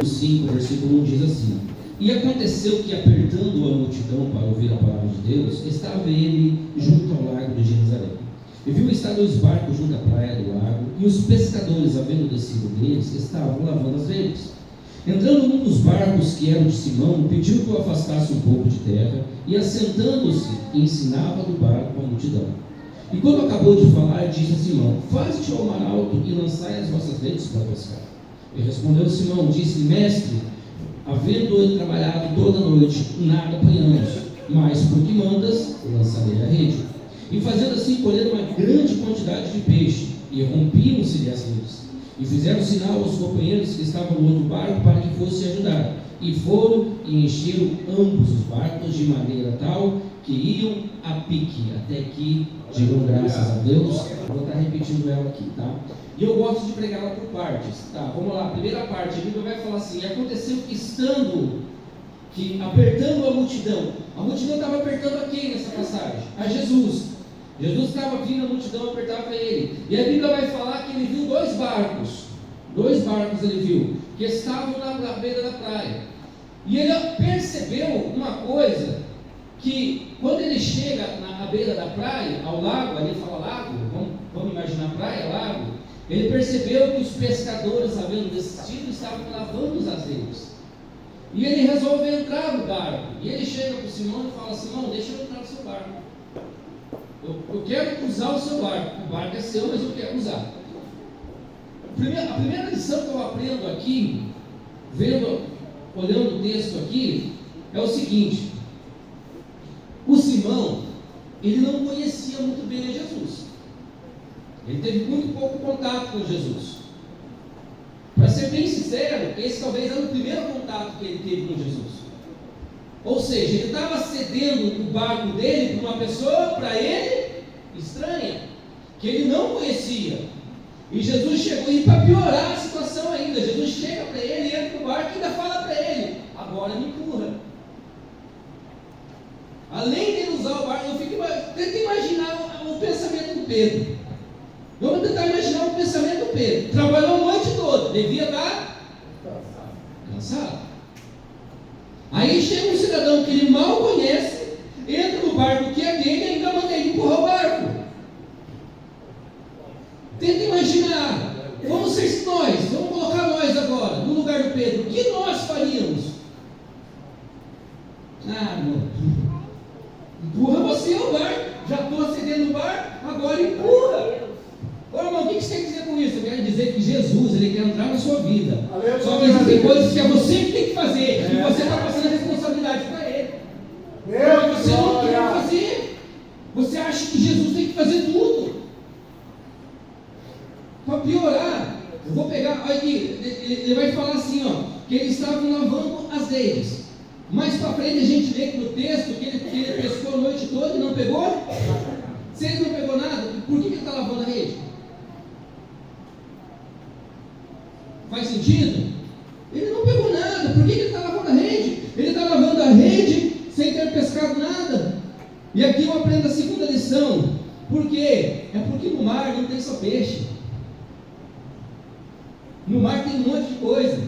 5, versículo 1 diz assim: E aconteceu que, apertando a multidão para ouvir a palavra de Deus, estava ele junto ao lago de Genezaré. E viu estar 2 barcos junto à praia do lago, e os pescadores, havendo descido deles, estavam lavando as redes. Entrando num dos barcos, que era o de Simão, pediu que o afastasse um pouco de terra, e assentando-se, ensinava do barco a multidão. E quando acabou de falar, disse a Simão: Faze-te ao mar alto e lançai as vossas redes para pescar. E respondeu Simão, disse-lhe: Mestre, havendo eu trabalhado toda a noite, nada apanhamos, mas por que mandas, lançarei a rede. E fazendo assim, colheram uma grande quantidade de peixe, e rompiam-se-lhe as redes. E fizeram sinal aos companheiros que estavam no outro barco para que fossem ajudar. E foram e encheram ambos os barcos de maneira tal que iam a pique. Até aqui, digam graças a Deus. Vou estar repetindo ela aqui, tá? E eu gosto de pregar ela por partes, tá? Vamos lá, primeira parte, a Bíblia vai falar assim: aconteceu que apertando a multidão estava apertando a quem nessa passagem? A Jesus. Jesus estava vindo, a multidão apertava ele. E a Bíblia vai falar que ele viu 2 barcos. 2 barcos ele viu, que estavam na beira da praia. E ele percebeu uma coisa, que quando ele chega à beira da praia, ao lago, ali fala lago, vamos imaginar praia, lago. Ele percebeu que os pescadores, havendo desistido, estavam lavando as redes. E ele resolve entrar no barco. E ele chega para o Simão e fala: Simão, deixa eu entrar no seu barco. Eu quero usar o seu barco. O barco é seu, mas eu quero usar. A primeira lição que eu aprendo aqui, olhando o texto aqui, é o seguinte: o Simão, ele não conhecia muito bem a Jesus. Ele teve muito pouco contato com Jesus. Para ser bem sincero, esse talvez era o primeiro contato que ele teve com Jesus. Ou seja, ele estava cedendo o barco dele para uma pessoa, para ele, estranha, que ele não conhecia. E Jesus chegou, e para piorar a situação ainda, Jesus chega para ele, entra no barco e ainda fala para ele: agora me empurra. Além de ele usar o barco, tenta imaginar o pensamento do Pedro. Vamos tentar imaginar o pensamento do Pedro. Trabalhou a noite toda, devia estar cansado. Aí chega um cidadão que ele mal conhece, entra no barco que é dele e ainda manda ele empurrar o barco. Tenta imaginar, vamos colocar nós agora, no lugar do Pedro. O que nós faríamos? Não. Empurra você o barco. Já estou acendendo o barco, agora empurra. Ô irmão, o que você quer dizer com isso? Eu quero dizer que Jesus, ele quer entrar na sua vida. Só que existem coisas que é você que tem que fazer, e você está passando a responsabilidade para ele. Você não quer fazer. Você acha que Jesus tem que fazer tudo. Para piorar, eu vou pegar, olha aqui, ele vai falar assim, que eles estavam lavando as redes. Mais para frente a gente lê no texto que ele pescou a noite toda e não pegou. Se ele não pegou nada, por que ele está lavando a rede? Faz sentido? Ele não pegou nada, por que ele está lavando a rede? Ele está lavando a rede sem ter pescado nada. E aqui eu aprendo a segunda lição. Por quê? É porque no mar não tem só peixe. No mar tem um monte de coisa.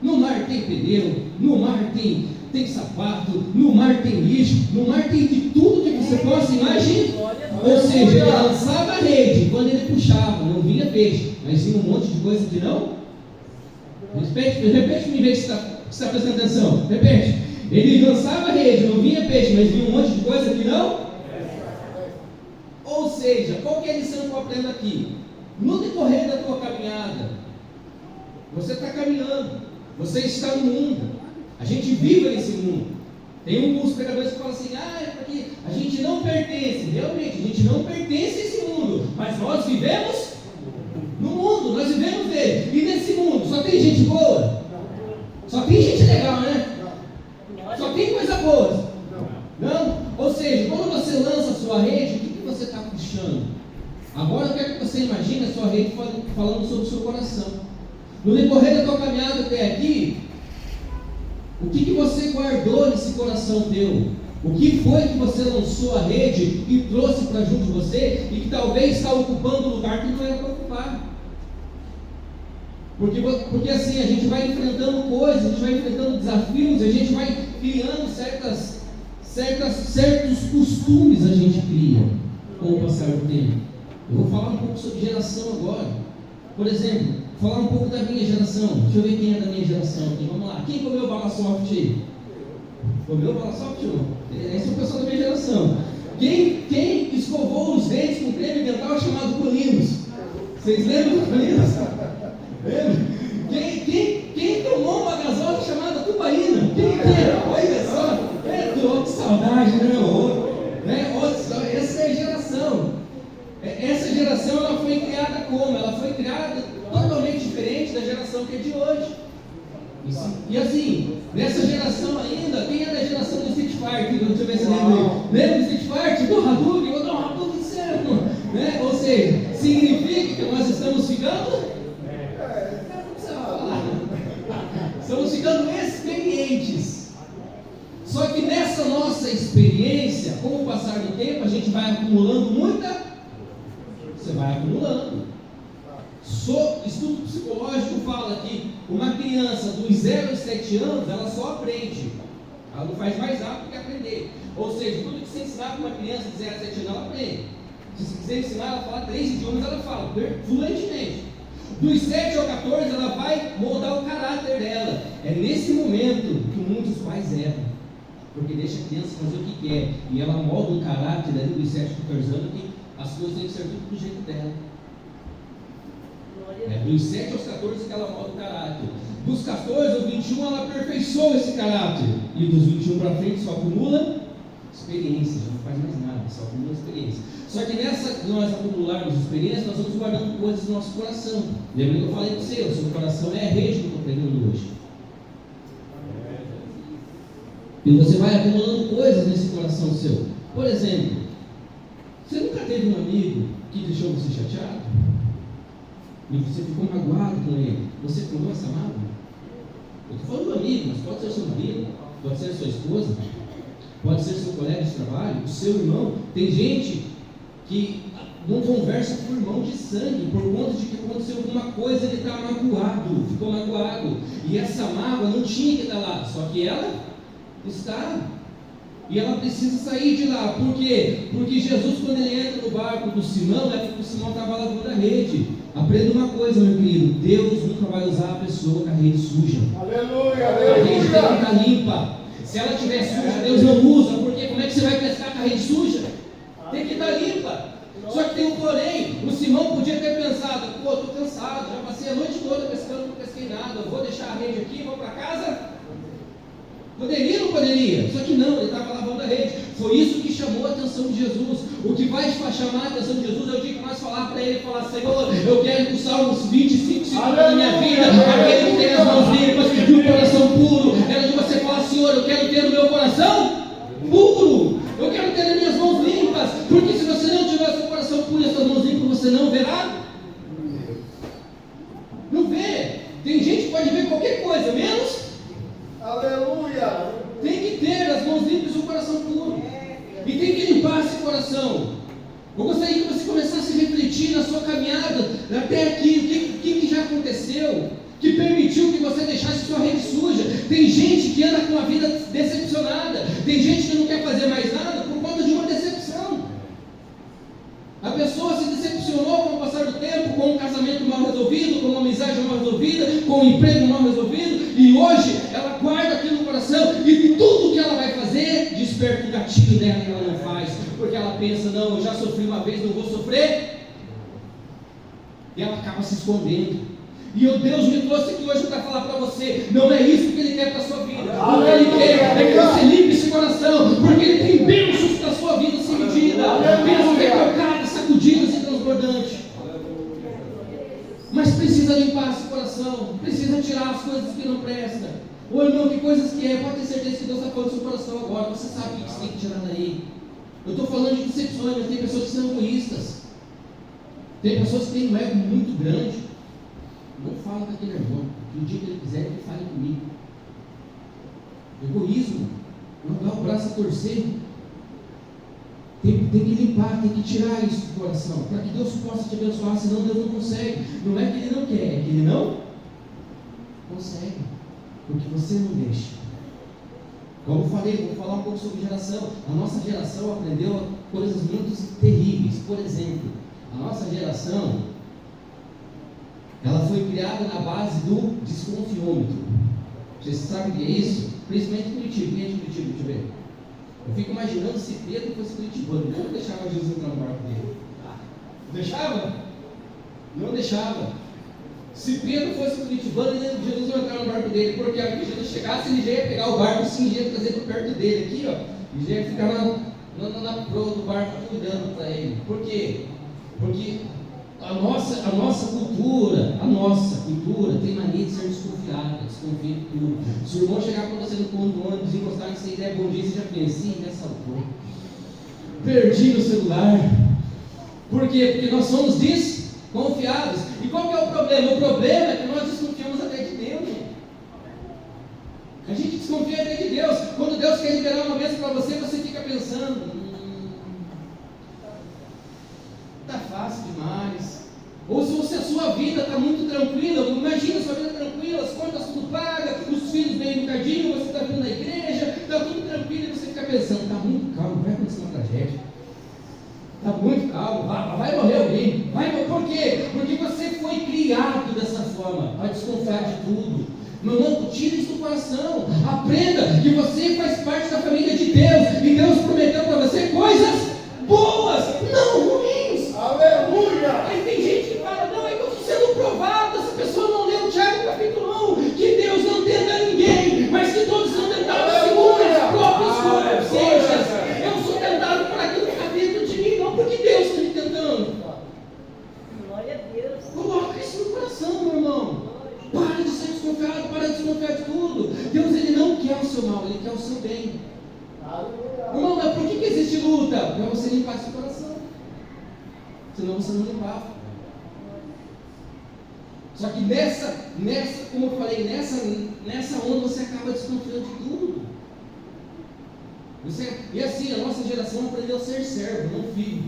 No mar tem pneu, no mar tem sapato, no mar tem lixo, no mar tem de tudo que você possa imaginar. Ou seja, ele lançava a rede, quando ele puxava, não vinha peixe, mas vinha um monte de coisa que não. Repete me ver se está prestando atenção. Repete. Ele lançava a rede, não vinha peixe, mas vinha um monte de coisa que não. Ou seja, qual que é a lição que eu aprendo aqui? No decorrer da tua caminhada, você está caminhando, você está no mundo, a gente vive nesse mundo. Tem alguns pregadores que falam assim: é porque a gente não pertence. Realmente, a gente não pertence a esse mundo, mas nós vivemos no mundo, nós vivemos dele. E nesse mundo só tem gente boa? Só tem gente legal, né? Só tem coisa boa? Não? Ou seja, quando você lança a sua rede, o que você está puxando? Agora eu quero que você imagine a sua rede falando sobre o seu coração. No decorrer da tua caminhada até aqui, o que você guardou nesse coração teu? O que foi que você lançou a rede e trouxe para junto de você e que talvez está ocupando um lugar que não era para ocupar? Porque assim, a gente vai enfrentando coisas, a gente vai enfrentando desafios, a gente vai criando certos costumes, a gente cria com o passar do tempo. Eu vou falar um pouco sobre geração agora. Por exemplo, falar um pouco da minha geração. Deixa eu ver quem é da minha geração aqui. Vamos lá. Quem comeu Balasoft aí? Comeu Balasoft ou não? Esse é o pessoal da minha geração. Quem escovou os dentes com creme dental chamado Colinos? Vocês lembram do Colinos? Quem tomou uma gasosa chamada Tubaína? Quem é? Olha só. Que saudade, né? Essa é a geração. Essa geração ela foi criada como? Ela foi criada totalmente diferente da geração que é de hoje. E assim, nessa geração ainda, quem é da geração do Street Fighter? Deixa eu ver se lembra. Lembra do Street Fighter? Do Hadouken? Vou dar um Hadouken certo. Né? Ou seja, significa que nós estamos ficando... Estamos ficando experientes. Só que nessa nossa experiência, com o passar do tempo, a gente vai acumulando muita... Você vai acumulando. Estudo psicológico fala que uma criança dos 0 aos 7 anos, ela só aprende. Ela não faz mais rápido que aprender. Ou seja, tudo que você ensinar para uma criança de 0 a 7 anos, ela aprende. Se você quiser ensinar ela a falar 3 idiomas, ela fala fluentemente. Dos 7 ao 14, ela vai moldar o caráter dela. É nesse momento que muitos pais erram. Porque deixa a criança fazer o que quer. E ela molda um caráter ali dos 7 a 14 anos que as coisas têm que ser tudo do jeito dela. Dos 7 aos 14 que ela molda o caráter. Dos 14 aos 21 ela aperfeiçoa esse caráter. E dos 21 para frente só acumula experiência. Já não faz mais nada, só acumula experiência. Só que nessa que nós acumularmos experiência, nós vamos guardando coisas no nosso coração. Lembra que eu falei para você, o seu coração é a rede que eu estou pregando hoje. E você vai acumulando coisas nesse coração seu. Por exemplo, você nunca teve um amigo que deixou você chateado? E você ficou magoado com ele? Você curou essa mágoa? Eu estou falando do amigo, mas pode ser seu marido, pode ser sua esposa, pode ser seu colega de trabalho, o seu irmão. Tem gente que não conversa com o irmão de sangue por conta de que aconteceu alguma coisa, ele está magoado, ficou magoado. E essa mágoa não tinha que estar lá, só que ela está. E ela precisa sair de lá. Por quê? Porque Jesus, quando ele entra no barco do Simão, é porque o Simão estava lavando a rede. Aprenda uma coisa, meu querido: Deus nunca vai usar a pessoa com a rede suja. Aleluia, aleluia. A rede tem que estar limpa. Se ela estiver suja, Deus não usa. Porque como é que você vai pescar com a rede suja? Tem que estar limpa. Só que tem um porém. O Simão podia ter pensado: pô, estou cansado, já passei a noite toda pescando, não pesquei nada, eu vou deixar a rede aqui, vou para casa. Poderia ou não poderia? Só que não, ele estava lavando a rede. Foi isso que chamou a atenção de Jesus. O que vai chamar a atenção de Jesus é o dia que nós falar para ele, falar: Senhor, eu quero que o Salmos 25 se cumpra na minha vida, aquele que tem as mãos limpas e o coração puro. Era de você falar: Senhor, eu quero ter o meu coração puro, eu quero ter as minhas mãos limpas, porque se você não tiver o seu coração puro e as suas mãos limpas, você não verá. Não vê. Tem gente que pode ver qualquer coisa, menos... Aleluia! Tem que ter as mãos limpas e o coração puro. E tem que limpar esse coração. Eu gostaria que você começasse a refletir na sua caminhada até aqui. O que já aconteceu que permitiu que você deixasse sua rede suja? Tem gente que anda com a vida decepcionada. Tem gente que não quer fazer mais nada por conta de uma decepção. A pessoa se decepcionou com o passar do tempo, com um casamento mal resolvido, com uma amizade mal resolvida, com um emprego mal resolvido, e hoje ela guarda aquilo no coração, e tudo que ela vai fazer desperta o gatilho dela e ela não faz, porque ela pensa: não, eu já sofri uma vez, não vou sofrer, e ela acaba se escondendo. E o Deus me trouxe aqui hoje para falar para você: não é isso que Ele quer para a sua vida. O que Ele quer é que você limpe esse coração, porque Ele tem bênçãos para a sua vida sem medida, bênçãos recordadas, sacudidas e transbordantes. Mas precisa limpar esse coração, precisa tirar as coisas que não prestam. Ô irmão, que coisas que é? Pode ter certeza que Deus está falando do seu coração agora. Você sabe o que você tem que tirar daí. Eu estou falando de decepções, mas tem pessoas que são egoístas. Tem pessoas que têm um ego muito grande. Não fala com aquele irmão, que o dia que ele quiser, ele fale comigo. Egoísmo, não dá o braço a torcer. Tem que limpar, tem que tirar isso do coração, para que Deus possa te abençoar, senão Deus não consegue. Não é que Ele não quer, é que Ele não consegue, porque você não deixa. Como eu falei, vou falar um pouco sobre geração. A nossa geração aprendeu coisas muito terríveis. Por exemplo, a nossa geração, ela foi criada na base do desconfiômetro. Vocês sabem o que é isso? Principalmente Curitiba. Quem é de Curitiba? Deixa eu ver. Eu fico imaginando se Pedro fosse curitibano, como deixava Jesus entrar no barco dele? Deixava? Não deixava. Se Pedro fosse curitibano, Jesus não ia entrar no barco dele, porque quando Jesus chegasse, ele já ia pegar o barco assim, já ia trazer para perto dele, aqui, ó, e já ia ficar na proa do barco cuidando para ele. Por quê? Porque a nossa cultura tem mania de ser desconfiada, desconfia de tudo. Se o irmão chegar para você no ponto do ônibus, encostar em você e der bom dia, você já pensa, sim, nessa altura. Perdi no celular. Por quê? Porque nós somos desconfiados. E qual que é o problema? O problema é que nós desconfiamos até de Deus. A gente desconfia até de Deus. Quando Deus quer liberar uma bênção para você, você fica pensando, está fácil demais. Ou se a sua vida está muito tranquila, imagina a sua vida tranquila, as contas tudo pagas, os filhos bem educadinhos, você está vindo na igreja, está tudo tranquilo, e você fica pensando, está muito calmo, vai acontecer uma tragédia. Está muito calmo, vai morrer alguém. Por quê? Porque você foi criado dessa forma, para desconfiar de tudo. Meu irmão, tira isso do coração. Aprenda que você faz parte da família de Deus, e Deus prometeu para você coisas boas, não ruins. Aleluia! Aí tem gente que fala, não, é que eu estou sendo provado, essa pessoa não leu Tiago capítulo 1, que Deus não tenta ninguém, mas que todos são tentados segundo as próprias concupiscências. Eu sou tentado por aquilo que está dentro de mim, não porque Deus está me tentando. Glória a Deus. Coloca isso no coração, meu irmão. Para de ser desconfiado, para de desconfiar de tudo. Deus, Ele não quer o seu mal, Ele quer o seu bem. Irmão, mas por que existe luta? Para você limpar seu coração. Senão você não limpava. Só que como eu falei, nessa onda você acaba desconfiando de tudo. E assim, a nossa geração aprendeu a ser servo, não filho.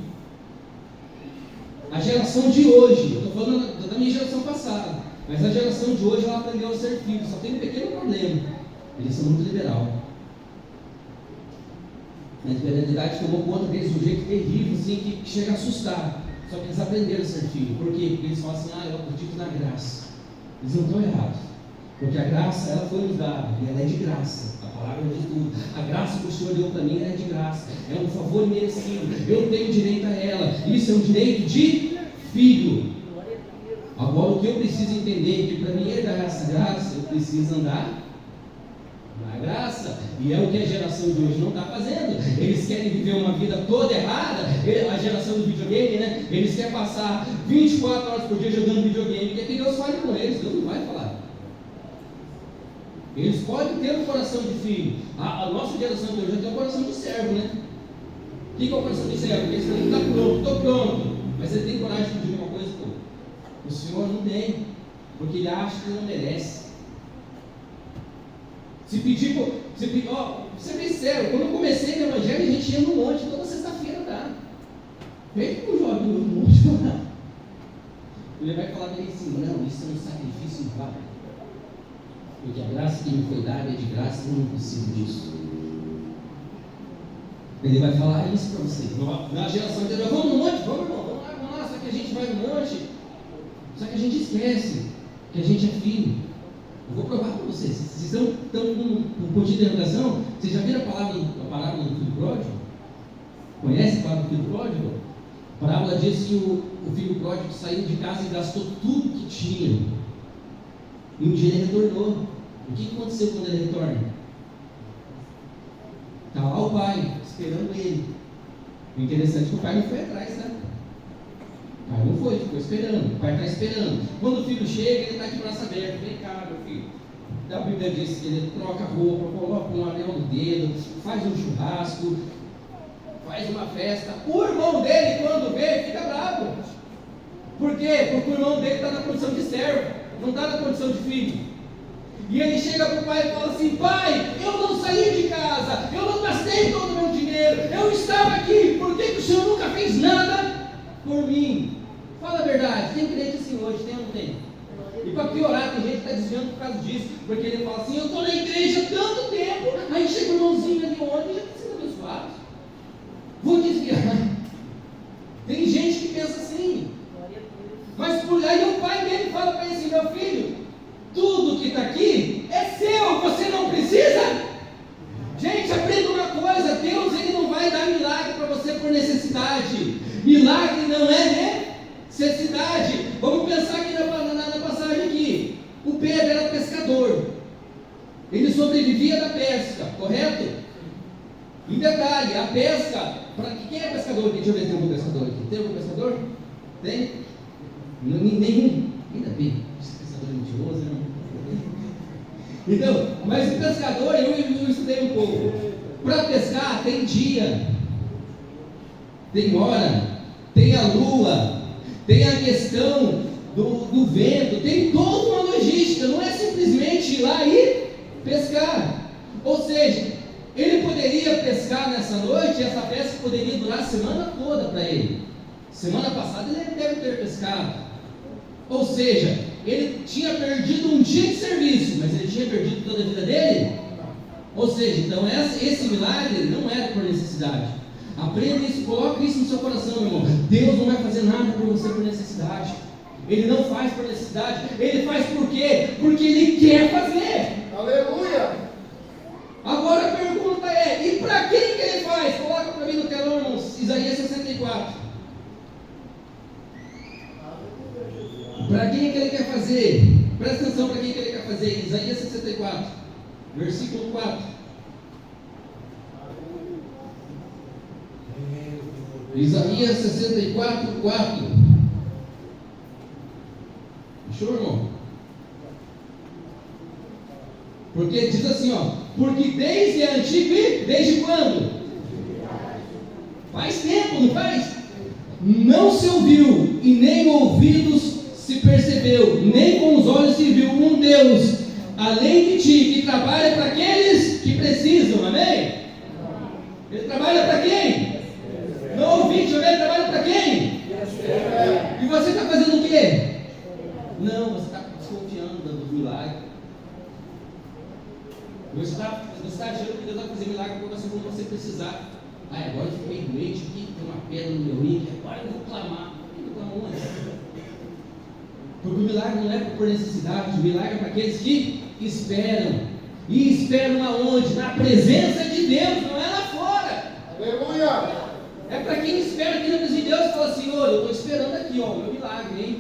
A geração de hoje, eu estou falando da minha geração passada, mas a geração de hoje ela aprendeu a ser filho. Só tem um pequeno problema: eles são muito liberal. A liberalidade tomou conta deles de um jeito terrível, assim, que chega a assustar. Só que eles aprenderam a ser filho. Por quê? Porque eles falam assim, eu acredito na graça. Eles não estão errados. Porque a graça, ela foi nos dada, e ela é de graça. A palavra de tudo. A graça que o Senhor deu para mim, ela é de graça. É um favor merecido. Eu tenho direito a ela. Isso é um direito de filho. Agora, o que eu preciso entender é que para mim herdar essa graça, eu preciso andar na graça. E é o que a geração de hoje não está fazendo. Eles querem viver uma vida toda errada. A geração do videogame, né? Eles querem passar 24 horas por dia jogando videogame. Quer que Deus fale com eles? Deus não vai falar. Eles podem ter um coração de filho. A nossa geração de hoje já tem um coração de servo, né? O que é o coração de servo? Eles não está pronto, estou pronto. Mas você tem coragem de pedir uma coisa? Pô? O Senhor não tem. Porque Ele acha que não merece. Se pedir, ser sincero, quando eu comecei no Evangelho, a gente ia no monte toda sexta-feira, tá? Vem com o jovem no monte lá. Ele vai falar bem assim, não, isso é um sacrifício válido. Porque a graça que me foi dada é de graça, eu não preciso disso. Ele vai falar isso para você. Na geração anterior, vamos no monte? Vamos, irmão, vamos lá, só que a gente vai no monte. Só que a gente esquece que a gente é filho. Eu vou provar para vocês. Vocês estão com um ponto de interrogação? Vocês já viram a parábola do filho pródigo? Conhece a parábola do filho pródigo? A parábola diz que o filho pródigo saiu de casa e gastou tudo que tinha. E um dia ele retornou. O que aconteceu quando ele retorna? Está lá o pai, esperando ele. O interessante é que o pai não foi atrás, tá? O pai não foi, ficou esperando. O pai está esperando. Quando o filho chega, ele está de braço aberto. Vem cá, meu filho. A Bíblia diz que ele troca a roupa, coloca um anel no dedo, faz um churrasco, faz uma festa. O irmão dele, quando vê, fica bravo. Por quê? Porque o irmão dele está na condição de servo, não está na condição de filho. E ele chega para o pai e fala assim: pai, eu não saí de casa, eu não gastei todo o meu dinheiro, eu estava aqui, por que o senhor nunca fez nada por mim? Fala a verdade, tem crente assim hoje, tem ou não tem? E para piorar, tem gente que está desviando por causa disso, porque ele fala assim: eu estou na igreja há tanto tempo, aí chega o irmãozinho ali ontem, já está sendo abençoado, vou desviar. Tem gente que pensa assim, mas por aí o pai dele fala para ele assim: meu filho, tudo que está aqui é seu, você não precisa. Gente, aprenda uma coisa: Deus ele não vai dar milagre para você por necessidade. Milagre não é necessidade. Vamos pensar aqui na passagem aqui. O Pedro era pescador, ele sobrevivia da pesca, correto? E detalhe, a pesca, quem é pescador aqui? Deixa eu ver se tem algum pescador aqui. Tem algum pescador? Tem? Nenhum? Ainda bem, esse pescador é mentiroso, né? Então, mas o pescador, eu estudei um pouco. Para pescar tem dia, tem hora, tem a lua, tem a questão do vento, tem toda uma logística, não é simplesmente ir lá e pescar. Ou seja, ele poderia pescar nessa noite, e essa pesca poderia durar a semana toda para ele. Semana passada ele deve ter pescado. Ou seja, ele tinha perdido um dia de serviço, mas ele tinha perdido toda a vida dele? Ou seja, então esse milagre não era por necessidade. Aprenda isso, coloque isso no seu coração, meu irmão. Deus não vai fazer nada por você por necessidade. Ele não faz por necessidade. Ele faz por quê? Porque Ele quer fazer. Aleluia! Agora a pergunta é: e para quem que Ele faz? Coloca para mim no telão, irmãos, Isaías 64. Para quem é que Ele quer fazer? Presta atenção para quem que Ele quer fazer. Isaías 64, versículo 4. Isaías 64, 4. Fechou, irmão? Porque diz assim, ó: porque desde a antiga, desde quando? Faz tempo, não faz? Não se ouviu, e nem ouvidos se percebeu, nem com os olhos se viu um Deus além de ti, que trabalha para aqueles que precisam, amém? Ele trabalha para quem? Não ouvi, deixa eu ver, ele trabalha para quem? E você está fazendo o quê? Não, você está desconfiando do milagre. Você está achando que Deus vai fazer milagre para você quando você precisar. Agora eu fiquei doente aqui, tem uma pedra no meu rim, agora eu vou clamar. Eu clamo onde? Porque o milagre não é por necessidade, o milagre é para aqueles que esperam. E esperam aonde? Na presença de Deus, não é lá fora. Aleluia! É para quem espera aqui na presença de Deus e fala: Senhor, eu estou esperando aqui, ó, o meu milagre, hein?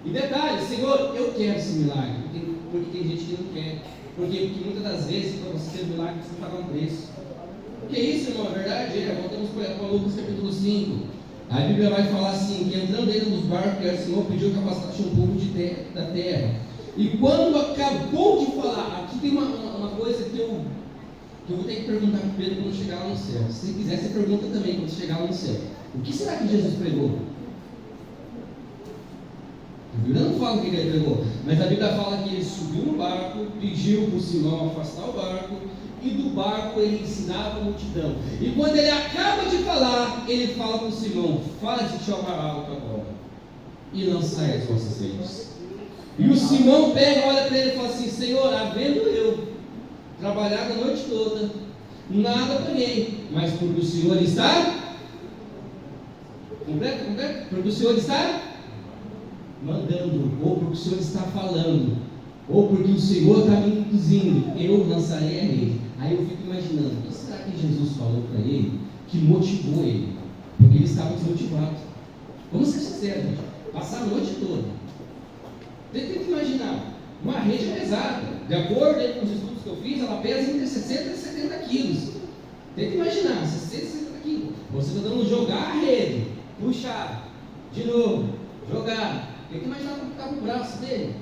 E detalhe: Senhor, eu quero esse milagre. Porque tem gente que não quer. Porque muitas das vezes, para você ter um milagre, você tem que pagar um preço. O que é isso, irmão? É verdade? Voltamos para Lucas capítulo 5. A Bíblia vai falar assim: que entrando dentro dos barcos, o Senhor pediu que afastasse um pouco da terra. E quando acabou de falar, aqui tem uma coisa que eu vou ter que perguntar para Pedro quando chegar lá no céu. Se você quiser, você pergunta também quando chegar lá no céu. O que será que Jesus pregou? A Bíblia não fala o que ele pregou, mas a Bíblia fala que ele subiu no barco, pediu para o Simão afastar o barco, e do barco ele ensinava a multidão. E quando ele acaba de falar, ele fala para o Simão: faze-te ao mar alto agora, e lançai as vossas redes. E o Simão pega, olha para ele e fala assim: Senhor, havendo eu trabalhado a noite toda, nada paguei, mas porque o Senhor está completo, porque o Senhor está mandando, ou porque o Senhor está falando, ou porque o Senhor está me induzindo, eu lançarei a rede. Aí eu fico imaginando: o que será que Jesus falou para ele que motivou ele? Porque ele estava desmotivado. Vamos ser sinceros, gente. Passar a noite toda. Tem que imaginar, uma rede pesada. De acordo com os estudos que eu fiz, ela pesa entre 60 e 70 quilos. Tem que imaginar, 60 e 70 quilos. Você está dando jogar a rede, puxar, de novo, jogar. Tem que imaginar como estava o braço dele.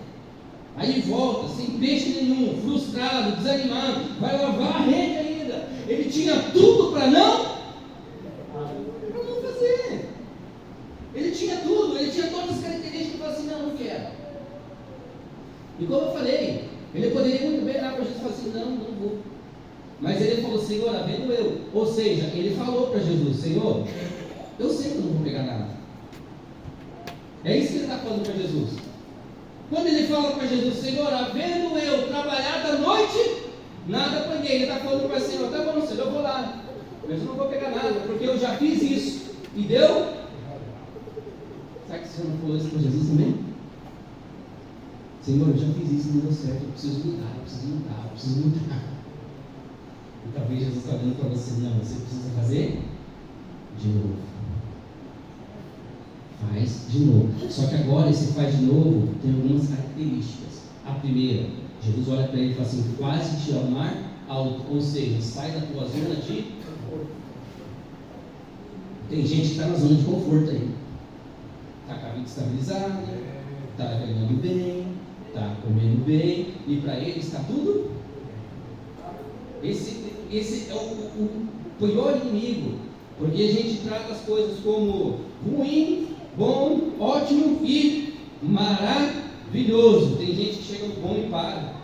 Aí volta, sem peixe nenhum, frustrado, desanimado, vai lavar a rede ainda. Ele tinha tudo para não fazer. Ele tinha tudo, ele tinha todas as características que falou assim: não quero. E como eu falei, ele poderia muito bem olhar para Jesus e falar assim: não vou. Mas ele falou: Senhor, havendo eu. Ou seja, ele falou para Jesus: Senhor, eu sei que eu não vou pegar nada. É isso que ele está falando para Jesus. ele fala para Jesus: Senhor, havendo eu trabalhado a noite, nada apanhei. Ele está falando para o Senhor: tá bom, Senhor, eu vou lá, mas eu não vou pegar nada, porque eu já fiz isso e deu. Será que o Senhor não falou isso para Jesus também? Senhor, eu já fiz isso e não deu certo, eu preciso mudar, eu preciso mudar, eu preciso mudar. E talvez Jesus está dando para você: não, você precisa fazer de novo. Faz de novo. Só que agora esse faz de novo tem algumas características. A primeira, Jesus olha para ele e fala assim: quase te amar alto, ou seja, sai da tua zona de conforto. Tem gente que está na zona de conforto aí. Está com a vida estabilizada, está ganhando bem, está comendo bem, e para ele está tudo. Esse é o pior inimigo, porque a gente trata as coisas como ruim, bom, ótimo e maravilhoso. Tem gente que chega no bom e para.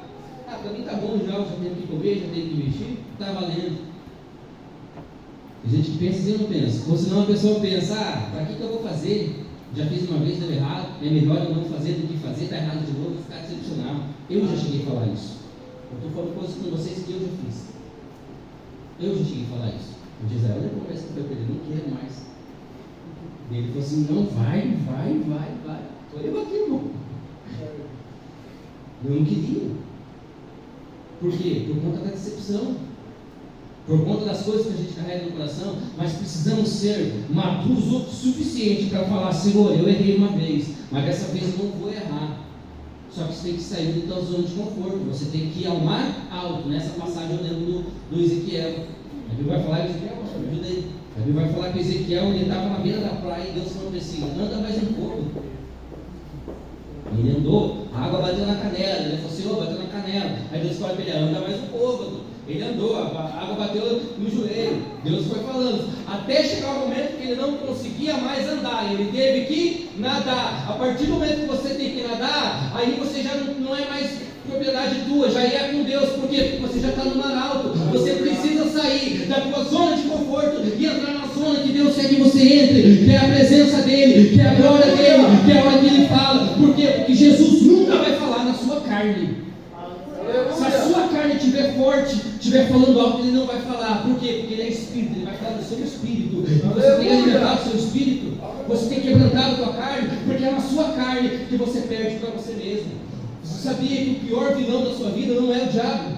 Para mim tá bom já, eu já tenho que comer, já tenho que investir, está valendo. A gente pensa assim, não pensa. Ou senão a pessoa pensa: para que eu vou fazer? Já fiz uma vez, deu errado, é melhor eu não fazer do que fazer, está errado de novo, ficar decepcionado. Eu já cheguei a falar isso. Eu estou falando coisas com vocês que eu já fiz. Eu já cheguei a falar isso. O Israel, olha a conversa que foi com ele, não quero mais. E ele falou assim: não, vai. Estou eu aqui, irmão. Eu não queria. Por quê? Por conta da decepção. Por conta das coisas que a gente carrega no coração. Mas precisamos ser maduros o suficiente para falar: Senhor, eu errei uma vez, mas dessa vez eu não vou errar. Só que você tem que sair da tua zona de conforto. Você tem que ir ao mar alto. Nessa passagem eu lembro do Ezequiel. A Bíblia vai falar: Ezequiel, me ajuda aí. A Bíblia vai falar que Ezequiel, ele estava na beira da praia e Deus falou para ele: anda mais um pouco. Ele andou, a água bateu na canela. Ele falou: Senhor, bateu na canela. Aí Deus falou para ele: anda mais um pouco. Ele andou, a água bateu no joelho. Deus foi falando, até chegar o momento que ele não conseguia mais andar. Ele teve que nadar. A partir do momento que você tem que nadar, aí você já não é mais propriedade tua, já é com Deus. Por quê? Porque você já está no mar alto. Você precisa sair da tua zona de conforto e entrar na zona que Deus quer que você entre, que é a presença dele, que é a glória dele, que é a hora que ele fala. Por quê? Porque Jesus nunca vai falar na sua carne. Se a sua carne estiver forte, estiver falando alto, ele não vai falar. Por quê? Porque ele é espírito, ele vai falar do seu espírito. Você tem que alimentar o seu espírito, você tem que quebrantar a tua carne, porque é na sua carne que você perde para você mesmo. Você sabia que o pior vilão da sua vida não é o diabo?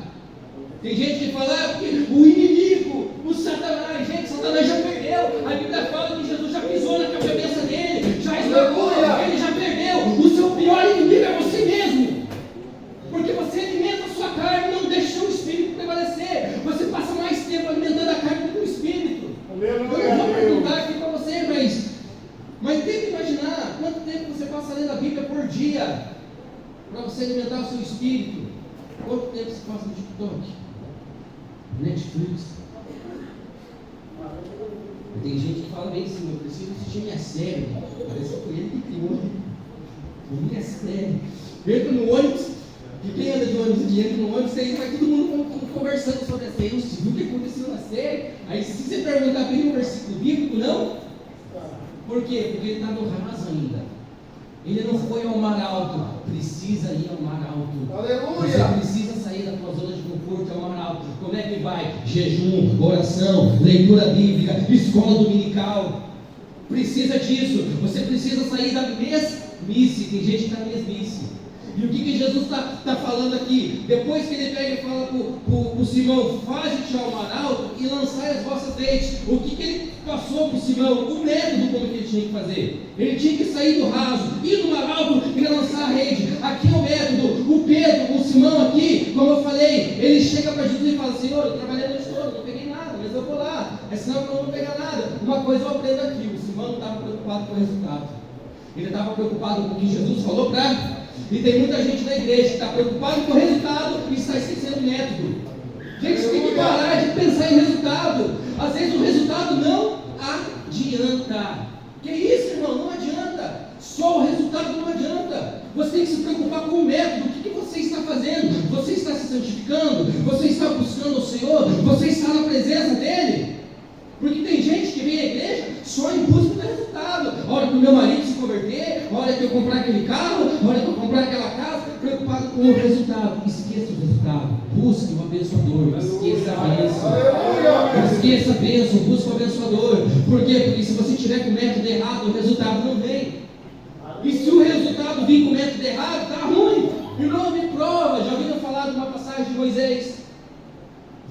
Tem gente que fala: porque o inimigo, o Satanás. Gente, Satanás já perdeu. A Bíblia fala que Jesus já pisou na cabeça dele, já esmagou, ele já perdeu. O seu pior inimigo é você mesmo. Porque você alimenta a sua carne e não deixa o espírito prevalecer. Você passa mais tempo alimentando a carne do que o espírito. Eu não vou perguntar aqui para você, mas tenta imaginar quanto tempo você passa lendo a Bíblia por dia para você alimentar o seu espírito. Quanto tempo você passa no TikTok, Netflix? Tem gente que fala bem assim: eu preciso assistir minha série. Parece que foi ele que criou minha série. Entra no ônibus. E quem anda de ônibus e entra no ônibus, aí vai todo mundo conversando sobre a série. Você viu o que aconteceu na série? Aí se você perguntar bem um versículo bíblico, não? Por quê? Porque ele está no raso ainda. Ele não foi ao mar alto. Precisa ir ao mar alto. Aleluia! Você precisa sair da tua zona de conforto ao mar alto. Como é que vai? Jejum, oração, leitura bíblica, escola dominical. Precisa disso. Você precisa sair da mesmice. Tem gente que está na mesmice. E o que Jesus está falando aqui? Depois que ele pega e fala para o Simão: faze-te ao mar alto e lançai as vossas redes. O que ele passou para o Simão? O método como que ele tinha que fazer. Ele tinha que sair do raso, ir no mar alto e lançar a rede. Aqui é o método. O Pedro, o Simão aqui, como eu falei, ele chega para Jesus e fala: Senhor, eu trabalhei a noite toda, não peguei nada, mas eu vou lá. É sinal que eu não vou pegar nada. Uma coisa eu aprendo aqui: o Simão não estava preocupado com o resultado. Ele estava preocupado com o que Jesus falou para. E tem muita gente na igreja que está preocupado com o resultado e está esquecendo o método. Gente, você tem que parar de pensar em resultado. Às vezes o resultado não adianta. Que isso, irmão? Não adianta. Só o resultado não adianta. Você tem que se preocupar com o método. O que você está fazendo? Você está se santificando? Você está buscando o Senhor? Você está na presença dEle? Porque tem gente que vem à igreja só em busca do resultado. A hora que o meu marido se converter, a hora que eu comprar aquele carro, a hora que eu comprar aquela casa. o resultado. Esqueça o resultado. Busque o abençoador. Esqueça a bênção. Esqueça a bênção. Busque o abençoador. Por quê? Porque se você tiver com o método errado, o resultado não vem. E se o resultado vir com o método errado, está ruim. Irmão, me prova. Já ouviram falar de uma passagem de Moisés?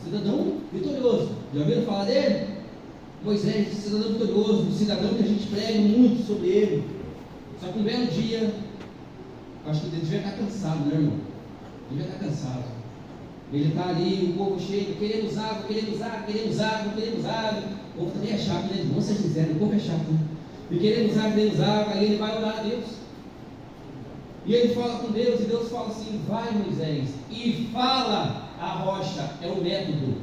Cidadão vitorioso. Já ouviram falar dele? Moisés, cidadão vitorioso. Um cidadão que a gente prega muito sobre ele. Só que um belo dia, acho que ele devia estar cansado, né, irmão? Devia estar cansado. Ele está ali, o povo cheio, queremos água, queremos água, queremos água, queremos água. O povo também é chato, né? Vamos ser sinceros, o povo é chato, né? E queremos água, aí ele vai orar a Deus. E ele fala com Deus, e Deus fala assim: vai, Moisés, e fala a rocha, é o método.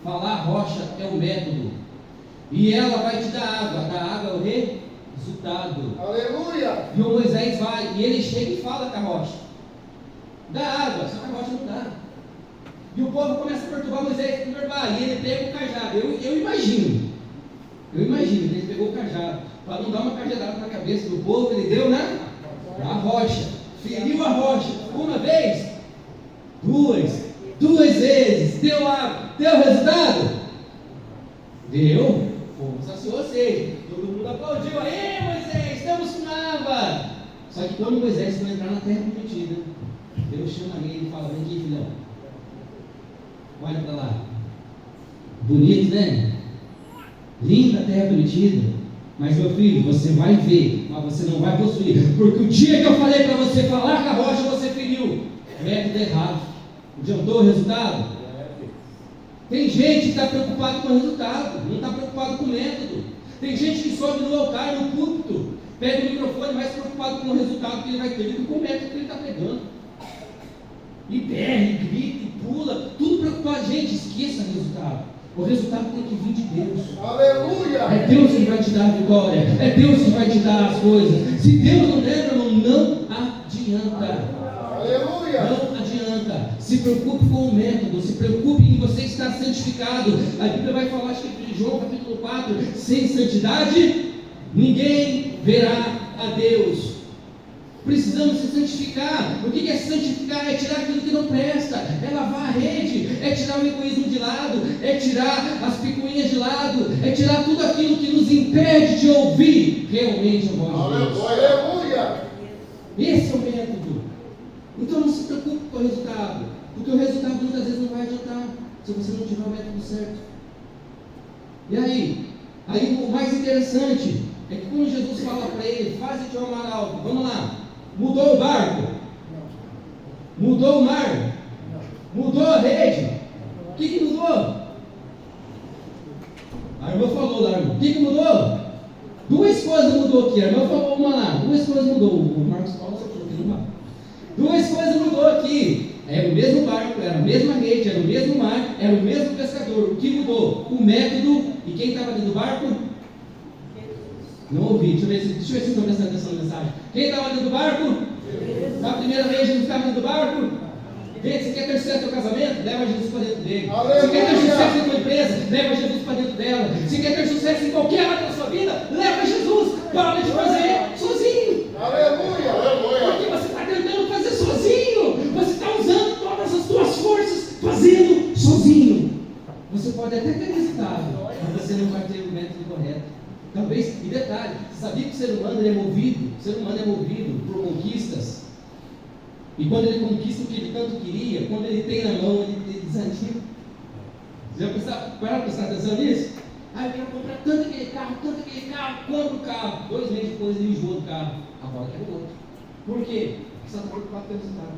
Falar a rocha é o método. E ela vai te dar água, dar água é o resultado. Aleluia! E o Moisés vai, e ele chega e fala com a rocha: dá água, só que a rocha não dá. E o povo começa a perturbar Moisés, e ele pega o cajado. Eu imagino, ele pegou o cajado, para não dar uma cajadada na cabeça do povo, ele deu a rocha, feriu a rocha, uma vez, duas vezes, deu água, deu resultado? Deu, o povo saciou a sede, todo mundo aplaudiu, aí Moisés, estamos com água. Só que quando Moisés foi entrar na terra prometida, Deus chama ele e fala: vem aqui, filhão, olha para lá, bonito, né? Linda a terra prometida, mas meu filho, você vai ver, mas você não vai possuir, porque o dia que eu falei para você falar com a rocha, você feriu. Método errado. Adiantou o resultado? Tem gente que está preocupado com o resultado, não está preocupado com o método. Tem gente que sobe no altar, no púlpito, pega o microfone mais preocupado com o resultado que ele vai ter do que com o método que ele está pregando. E berra, e grita, e pula, tudo preocupado. Gente, esqueça o resultado. O resultado tem que vir de Deus. Aleluia! É Deus que vai te dar a vitória. É Deus que vai te dar as coisas. Se Deus não der, meu irmão, não adianta. Aleluia! Não adianta. Se preocupe com o método. Se preocupe em você estar santificado. A Bíblia vai falar, acho que em João capítulo 4, sem santidade ninguém verá a Deus. Precisamos se santificar. O que é se santificar? É tirar aquilo que não presta, é lavar a rede, é tirar o egoísmo de lado, é tirar as picuinhas de lado, é tirar tudo aquilo que nos impede de ouvir realmente a voz de Deus. Aleluia! Esse é o método. Então não se preocupe com o resultado, porque o resultado muitas vezes não vai adiantar se você não tiver o método certo. E aí o mais interessante é que quando Jesus fala para ele: faze-te ao mar alto, vamos lá. Mudou o barco? Mudou o mar? Mudou a rede? O que mudou? A irmã falou lá, irmão. O que mudou? Duas coisas mudou aqui. A irmã falou uma lá. Duas coisas mudou. O Marcos Paulo falou que não vai. Duas coisas mudou aqui. Era o mesmo barco, era a mesma rede, era o mesmo mar, era o mesmo pescador. O que mudou? O método. E quem estava dentro do barco? Não ouvi, deixa eu ver se estão prestando atenção na mensagem. Quem estava dentro do barco? Na primeira vez Jesus estava dentro do barco? Gente, você quer ter sucesso no seu casamento? Leva Jesus para dentro dele. Você quer ter sucesso na sua empresa? Leva Jesus para dentro dela. Você quer ter sucesso em qualquer área da sua vida? Leva Jesus. Para de fazer sozinho. Aleluia! Porque você está tentando fazer sozinho. Você está usando todas as suas forças fazendo sozinho. Você pode até ter resultado, mas você não vai ter o método correto. Talvez, e detalhe, sabia que o ser humano é movido por conquistas, e quando ele conquista o que ele tanto queria, quando ele tem na mão, ele desanima. Já pararam para prestar atenção nisso? Eu quero comprar tanto aquele carro, compro o carro. 2 meses depois ele enjoou do carro, agora quero outro. Por quê? Porque você está preocupado com o resultado.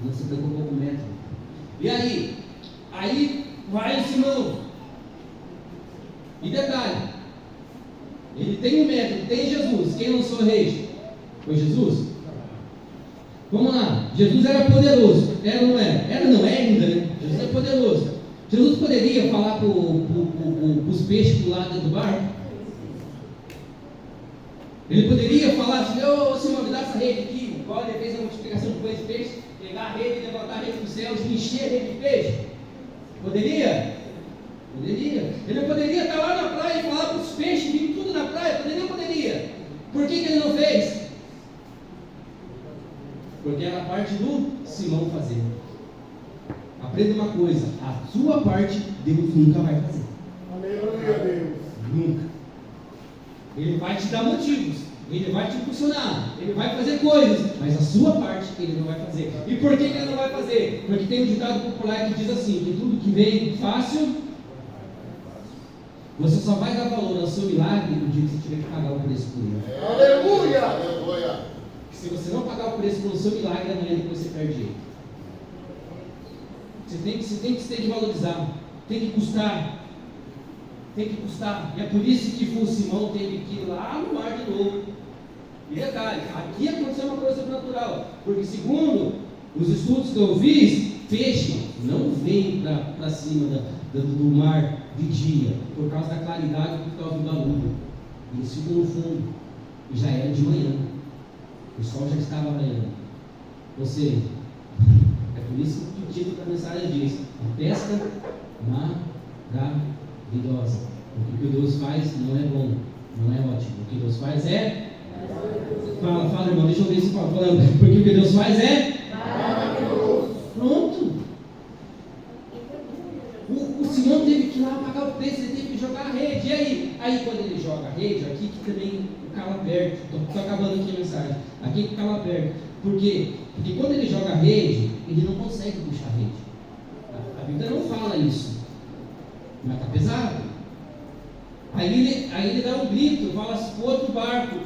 Não se preocupou com o método. E aí vai o Simão. E detalhe, ele tem um método, tem Jesus. Quem lançou a rede? Foi Jesus? Vamos lá, Jesus era poderoso. Era ou não era? Era não, é ainda, né? Jesus é poderoso. Jesus poderia falar para os peixes do lado do barco? Ele poderia falar assim: ô Simão, me dá essa rede aqui. Igual ele fez a multiplicação de pães e peixes, pegar a rede, levantar a rede para os céus e encher a rede de peixe? Poderia? Poderia. Ele poderia estar lá na praia e falar para os peixes virem tudo na praia. Poderia? Por que ele não fez? Porque era a parte do Simão fazer. Aprenda uma coisa: a sua parte Deus nunca vai fazer. Aleluia, Deus. Nunca. Ele vai te dar motivos, Ele vai te impulsionar, Ele vai fazer coisas, mas a sua parte Ele não vai fazer. E por que Ele não vai fazer? Porque tem um ditado popular que diz assim: que tudo que vem fácil, você só vai dar valor ao seu milagre no dia que você tiver que pagar o preço por ele. Aleluia. Aleluia. Se você não pagar o preço pelo seu milagre, amanhã depois você perde ele. Você tem que valorizar, tem que custar. Tem que custar. E é por isso que o Simão teve que ir lá no mar de novo. E detalhe, aqui aconteceu uma coisa sobrenatural. Porque segundo os estudos que eu fiz, peixe não vem para cima do mar de dia, por causa da claridade e por causa do barulho. Eles ficam no fundo. E já era de manhã. O sol já estava raiando. Ou seja, é por isso que o título da mensagem diz: a pesca maravilhosa. Porque o que Deus faz não é bom, não é ótimo. O que Deus faz é. Fala, irmão, deixa eu ver se fala falando. Porque o que Deus faz é. Maravilhoso. Pronto. O Simão teve que ir lá pagar o preço, ele teve que jogar a rede. E aí? Aí quando ele joga a rede, aqui que também o cala perto. Estou acabando aqui a mensagem. Aqui que cala perto. Por quê? Porque quando ele joga a rede, ele não consegue puxar a rede. A Bíblia não fala isso. Mas está pesado. Aí ele dá um grito, fala para o outro barco: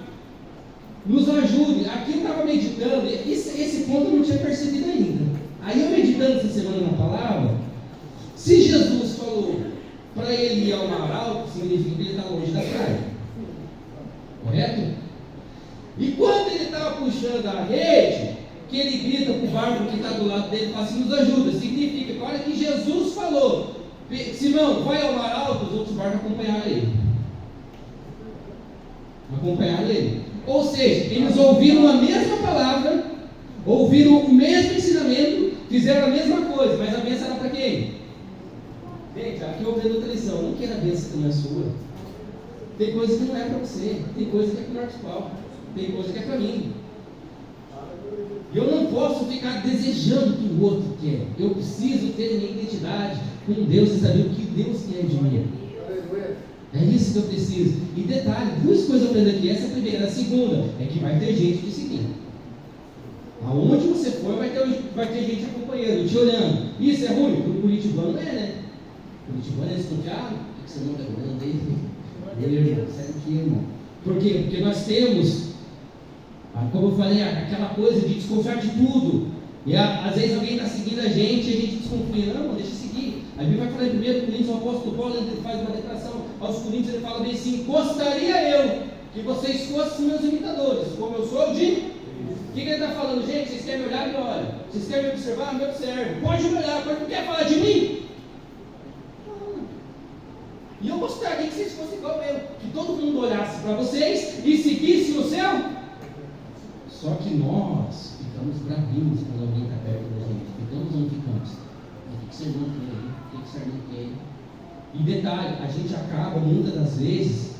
nos ajude. Aqui eu estava meditando, esse ponto eu não tinha percebido ainda. Aí eu meditando essa semana na palavra, se Jesus falou para ele ir ao mar alto, significa que ele está longe da praia. Correto? E quando ele estava puxando a rede, que ele grita para o barco que está do lado dele e fala assim: nos ajuda. Significa que a hora que Jesus falou: Simão, vai ao mar alto, os outros barcos acompanharam ele. Ou seja, eles ouviram a mesma palavra, ouviram o mesmo ensinamento, fizeram a mesma coisa, mas a bênção era para quem? Gente, aqui eu vendo outra lição: não queira a bênção que não é sua. Tem coisa que não é para você, tem coisa que é para o Marcos Paulo, tem coisa que é para mim. Eu não posso ficar desejando o que o outro quer. Eu preciso ter minha identidade com Deus e saber o que Deus quer de mim. É isso que eu preciso. E detalhe, duas coisas eu aprendo aqui. Essa é a primeira. A segunda é que vai ter gente te seguindo. Aonde você for, vai ter gente acompanhando, te olhando. Isso é ruim? Para o curitibano não é, né? O curitibano é desconfiado. O que você não está olhando dele? Irmão, sai daqui, irmão. Por quê? Porque nós temos, como eu falei, aquela coisa de desconfiar de tudo. E às vezes alguém está seguindo a gente e a gente desconfia. Não, deixa eu seguir. A Bíblia vai falar em 1 Coríntios, o apóstolo Paulo ele faz uma declaração aos Coríntios, ele fala bem assim: gostaria eu que vocês fossem meus imitadores, como eu sou de. O que ele está falando? Gente, vocês querem me olhar, me olhem. Vocês querem me observar, me observem. Pode me olhar, mas não quer falar de mim? E eu gostaria que vocês fossem igual eu, que todo mundo olhasse para vocês e seguisse o seu. Só que nós ficamos bravinhos quando alguém está perto da gente. Ficamos ou não ficamos? O que você não quer? O que você não quer? E detalhe, a gente acaba muitas das vezes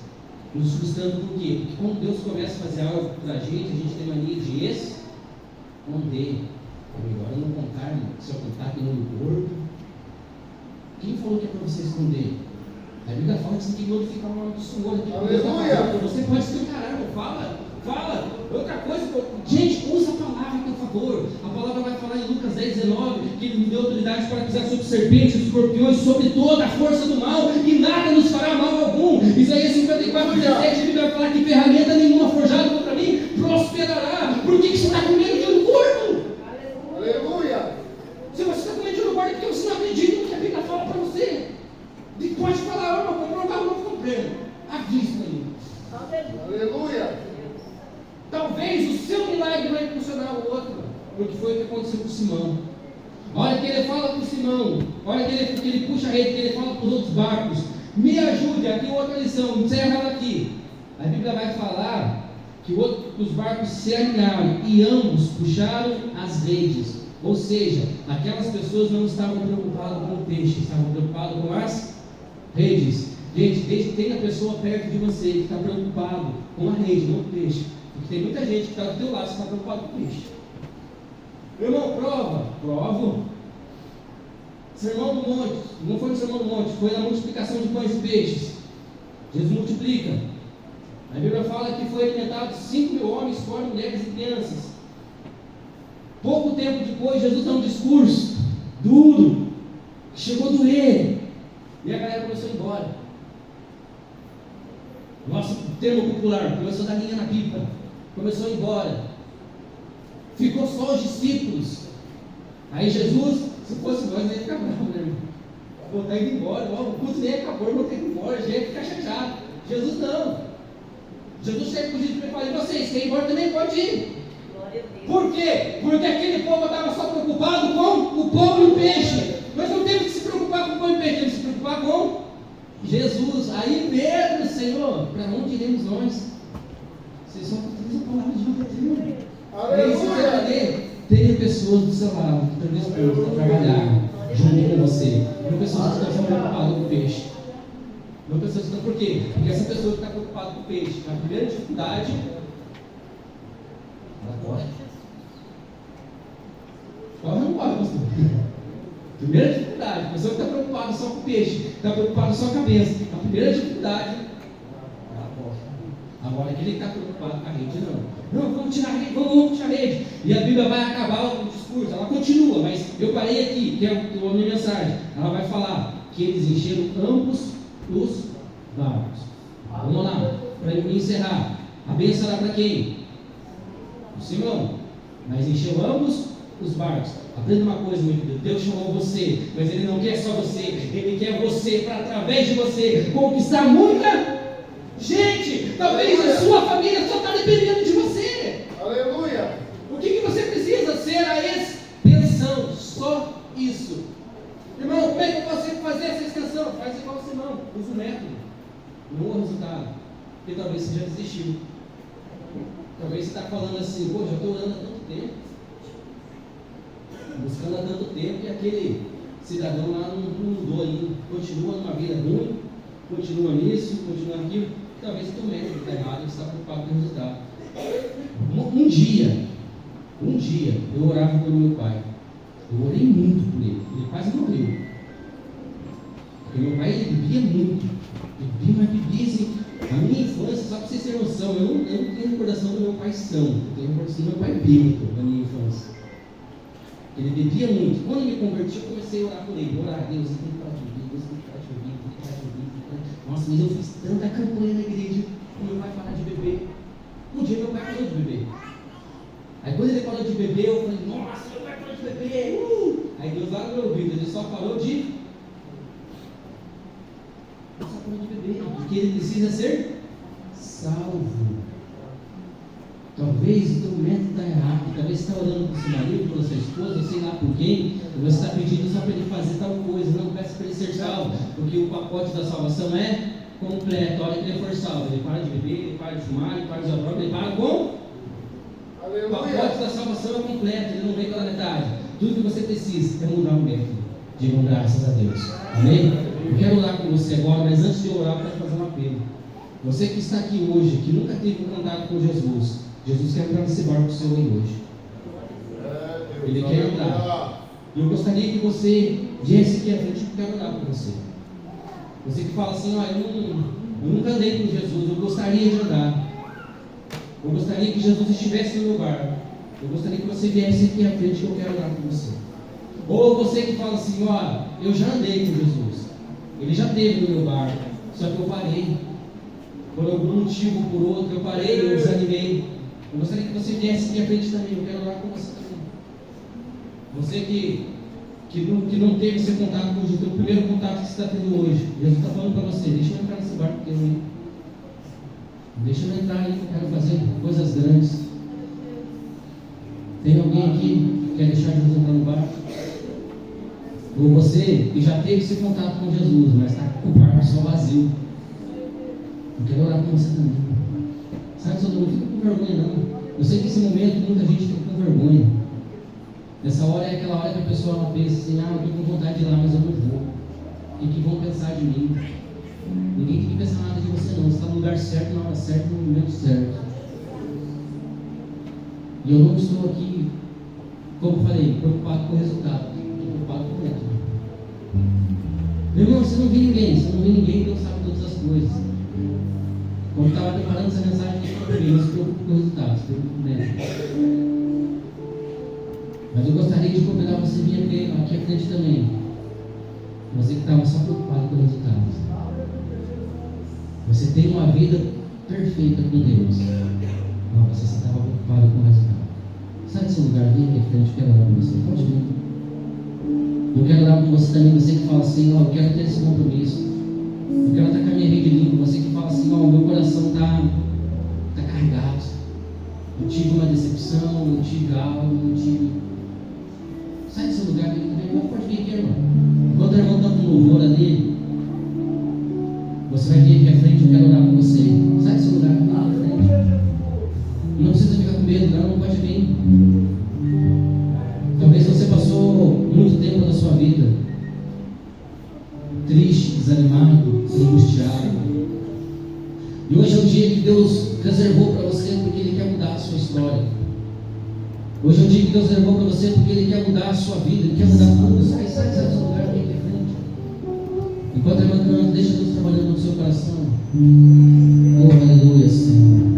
nos frustrando. Por quê? Porque quando Deus começa a fazer algo para a gente tem mania de esconder. É melhor eu não contar, irmão. Se eu contar que não me corpo. Quem falou que é para você esconder? A Bíblia fala que você tem que glorificar o nome do Senhor. Aleluia! Você pode escancarar, irmão. Fala. Outra coisa, gente, usa a palavra a teu favor. A palavra vai falar em Lucas 10:19 que Ele nos deu autoridade para pisar sobre serpentes, escorpiões, sobre toda a força do mal, e nada nos fará mal algum. Isaías 54:17, a Bíblia vai falar que ferramenta nenhuma forjada contra mim prosperará. Por que você está com medo de um corpo? Aleluia! Se você está com medo de um corpo, é porque você não acredita no que a Bíblia fala para você. Pode falar: eu comprei um carro novo, comprei. À vista aí. Aleluia! Talvez o seu milagre vai impulsionar o outro, porque foi o que aconteceu com o Simão. Olha que ele fala para o Simão, olha que ele puxa a rede, que ele fala para os outros barcos: me ajude. Aqui outra lição, encerra ela aqui. A Bíblia vai falar que os barcos se alinharam e ambos puxaram as redes. Ou seja, aquelas pessoas não estavam preocupadas com o peixe, estavam preocupadas com as redes. Gente, tenha a pessoa perto de você que está preocupado com a rede, não com o peixe. Porque tem muita gente que está do teu lado, você está preocupado com o peixe. Aprovo. Sermão do Monte, não foi no Sermão do Monte, foi na multiplicação de pães e peixes. Jesus multiplica. A Bíblia fala que foi alimentado 5.000 homens, fora mulheres e crianças. Pouco tempo depois, Jesus dá um discurso duro, chegou a doer, e a galera começou a ir embora. Nosso termo popular, começou a dar linha na pipa, começou a ir embora. Ficou só os discípulos. Aí Jesus, se fosse nós, ia ficar bravo, né, irmão? Vou estar indo embora, o culto nem acabou, eu vou ter que ir embora, já ia ficar chateado. Jesus não. Jesus chega com o discípulos e fala: e vocês, quem ir embora também pode ir. Por quê? Porque aquele povo estava só preocupado com o pão e o peixe. Nós não temos que se preocupar com o pão e o peixe, temos que se preocupar com Jesus. Aí Pedro, Senhor, para onde iremos nós? Vocês só precisam a palavra de Deus. Aleluia! Tenha pessoas do seu lado que estão dispostas a trabalhar junto com você. Não pessoas que estão preocupadas com o peixe. Não pessoas que estão. Por quê? Porque essa pessoa que está preocupada com o peixe, na primeira dificuldade, ela corre. Corre ou não corre, pastor? Primeira dificuldade, a pessoa que está preocupada só com o peixe, está preocupada só com a cabeça. A primeira dificuldade, ela corre. Agora, aquele que está preocupado com a rede, não. Não, vamos tirar a rede, vamos tirar a rede. E a Bíblia vai acabar o discurso, ela continua, mas eu parei aqui, que é a minha mensagem. Ela vai falar que eles encheram ambos os barcos. Vamos lá, para encerrar. A bênção era para quem? O Simão. Mas encheu ambos os barcos. Aprenda uma coisa, meu filho: Deus chamou você, mas Ele não quer só você, Ele quer você para, através de você, conquistar muita gente. Talvez a sua família só está dependendo de você. Aleluia! O que você precisa ser? A extensão, só isso. Irmão, como é que eu posso fazer essa extensão? Faz igual o Simão, usa o método, não o resultado. Porque talvez você já desistiu. Talvez você está falando assim: pô, já estou orando há tanto tempo, buscando há tanto tempo, e aquele cidadão lá não mudou ainda, continua numa vida ruim, continua nisso, continua naquilo. Talvez o teu método está errado, você está preocupado com o resultado. Um dia, eu orava pelo meu pai. Eu orei muito por ele quase morreu. Porque meu pai, ele bebia muito, mas bebia assim. A minha infância, só para vocês terem noção, eu não tenho recordação do meu pai são, eu tenho recordação do meu pai bêbado na minha infância. Ele bebia muito. Quando eu me converti, eu comecei a orar por ele. Orar: Deus, eu tenho que parar de beber, Deus, eu tenho que parar de beber, eu tenho que parar de beber. Nossa, mas eu fiz tanta campanha na igreja para meu pai parar de beber. Um dia meu pai parou de beber. Aí quando ele parou de beber, eu falei: nossa, meu pai parou de beber. Aí Deus lá no meu ouvido, ele só parou de beber, porque ele precisa ser salvo. Talvez o teu método está errado. Talvez você está orando por seu marido, pela sua esposa, sei lá por quem, e você está pedindo só para ele fazer tal coisa. Não, peça para ele ser salvo, porque o pacote da salvação é completo. A hora que ele for salvo, ele para de beber, ele para de fumar, ele para de usar droga, ele para com. O pacote da salvação é completo, ele não vem pela metade. Tudo que você precisa é mudar o método. Digam graças a Deus. Amém? Eu quero orar com você agora, mas antes de orar, eu quero fazer um apelo. Você que está aqui hoje, que nunca teve um contato com Jesus, Jesus quer entrar nesse barco seu aí hoje. Ele quer entrar. E eu gostaria que você viesse aqui à frente, porque eu quero orar por você. Você que fala assim: eu nunca andei com Jesus, eu gostaria de andar. Eu gostaria que Jesus estivesse no meu barco. Eu gostaria que você viesse aqui à frente, que eu quero orar com você. Ou você que fala assim: olha, eu já andei com Jesus, Ele já esteve no meu barco, só que eu parei. Por algum motivo ou por outro, eu parei, eu desanimei. Eu gostaria que você viesse aqui à frente também, eu quero orar com você também. Você que não teve esse contato com Jesus, o primeiro contato que você está tendo hoje, Jesus está falando para você: deixa eu entrar nesse barco teu aí. Deixa eu entrar aí, que eu quero fazer coisas grandes. Tem alguém aqui que quer deixar Jesus entrar no barco? Ou você que já teve esse contato com Jesus, mas está com o barco só vazio? Eu quero orar com você também. Sabe, só não fica com vergonha não. Eu sei que nesse momento muita gente fica com vergonha. Nessa hora é aquela hora que a pessoa ela pensa assim: eu estou com vontade de ir lá, mas eu não vou. O que vão pensar de mim? Ninguém tem que pensar nada de você não. Você está no lugar certo, na hora certa, no momento certo. E eu não estou aqui como falei, preocupado com o resultado, estou preocupado com o método. Meu irmão, você não vê ninguém, Deus sabe todas as coisas. Quando estava preparando essa mensagem, eu não se preocupe com o resultado, se preocupe com o método. Mas eu gostaria de convidar você a vir aqui à frente também. Você que estava só preocupado com os resultados. Você tem uma vida perfeita com Deus. Não, você só estava preocupado com o resultado. Sai desse lugar, vem aqui à frente, eu quero orar com você. Pode vir. Eu quero orar com você também, você que fala assim, ó, eu quero ter esse compromisso. Eu quero estar com a minha rede limpa. Você que fala assim, ó, o meu coração está carregado. Eu tive uma decepção, eu tive algo, eu tive... Sai desse lugar, vem também. Pode vir aqui, irmão. Enquanto a irmã está com louvor ali, você vai vir aqui à frente, eu quero orar com você. Sai desse lugar, vem aqui à frente. Não precisa ficar com medo, não pode vir. Talvez você passou muito tempo da sua vida triste, desanimado, angustiado. E hoje é o dia que Deus reservou para você porque Ele quer mudar a sua história. Hoje é o dia que Deus reservou para você porque Ele quer mudar a sua vida, Ele quer mudar tudo. Sai do seu lugar, vem aqui à frente. Enquanto a irmã canta, deixa Deus trabalhando no seu coração. Oh, aleluia, Senhor.